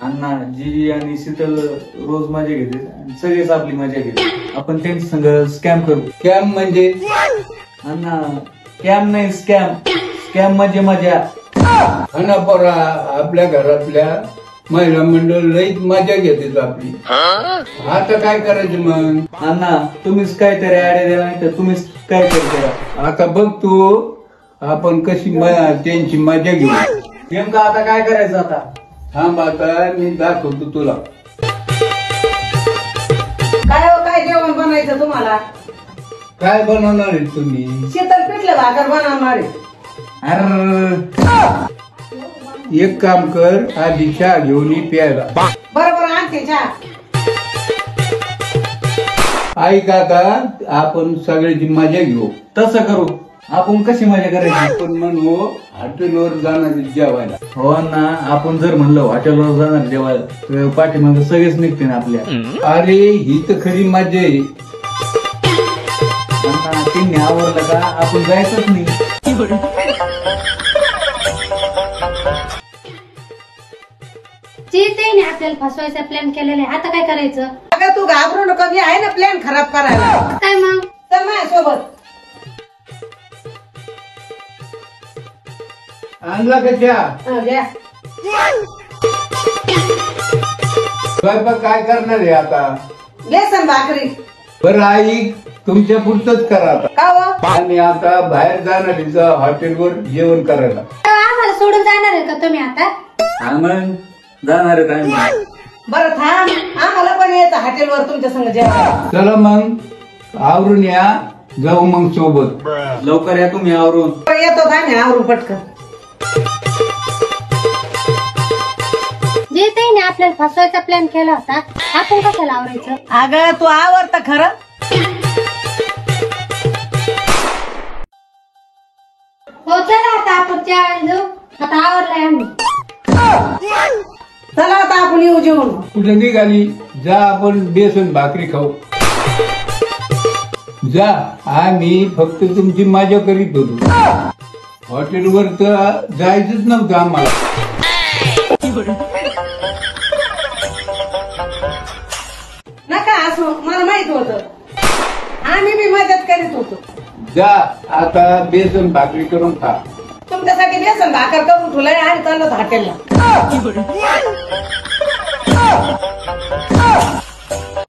अण्णा जी आणि शीतल रोज मजा घेते आणि सगळेच आपली मजा घेते. आपण त्यांच्या संग स्कॅम करू. स्कॅम म्हणजे? अण्णा स्कॅम नाही, स्कॅम. स्कॅम म्हणजे मजा. ना पोरा, आपल्या घरातल्या महिला मंडळ लईच मजा घेते आपली. आता काय करायचं मग? अण्णा तुम्हीच काहीतरी आयडिया द्या, नाही तर तुम्हीच काहीतरी करा. आता बघ तू, आपण कशी त्यांची मजा घेऊ. नेमकं आता काय करायचं? आता थांब, आता मी दाखवतो तुला. काय जेवण बनायचं तुम्हाला? काय बनवणार आहे तुम्ही? शीतल पिठलं भाकर बनवणार आहे. अरे एक काम कर, आधी चहा घेऊन ये प्यायला. बरोबर आणते चहा. ऐक, आता आपण सगळ्याची मजा घेऊ. तसं करू. आपण कशी मजा करायची? आपण म्हणू हॉटेलवर जाणार जेवायला. हो अण्णा, आपण जर म्हणलं हॉटेलवर जाणार जेवायला तर पाठीमाग सगळेच निघते ना आपल्या. अरे ही तर खरी मजा आहे. अण्णा त्यांनी आवडलं का आपण जायचंच नाही. ते आपल्याला फसवायचा प्लॅन केलेला आहे. आता काय करायचं? अगं तू घाबरू नको, मी आहे ना प्लॅन खराब करायला. काय मग? चल माझ्यासोबत. आणला का चहा? घ्या. स्वयंपाक काय करणार आहे आता? बेसन भाकरी. बरं आई, तुमच्या पुरतच करा आता. का हो? आणि आता बाहेर जाणार आहे हॉटेलवर जेवण करायला. आम्हाला सोडून जाणार आहे का तुम्ही आता? हा मग जाणार आहेत आम्ही. बरं थांब, आम्हाला पण यायचं हॉटेलवर तुमच्या संग जेवायला. चला मग आवरून या, जाऊ मग सोबत. लवकर या तुम्ही आवरून. येतो आम्ही आवरून पटकन. जे ते आपल्याला फसवायचा प्लॅन केला होता, आपण कशाला आवरायचं? अगं तू आवडतं खरं. हो चला आता आपण जेवायला जाऊ. आता आवरलाय आम्ही. चला आता आपण येऊ जेवण. कुठे निघाली? जा, आपण बेसन भाकरी खाऊ. जा, आम्ही फक्त तुमची मजा करीत होतो. हॉटेलवर तर जायचंच नव्हतं आम्हाला. नका असं, मला माहित होतं. आम्ही बी मदत करीत होतो. जा, आता बेसन भाकरी करून खा. तुमच्यासाठी बेसन भाकर करून ठेवलंय आणि चाललो हॉटेलला.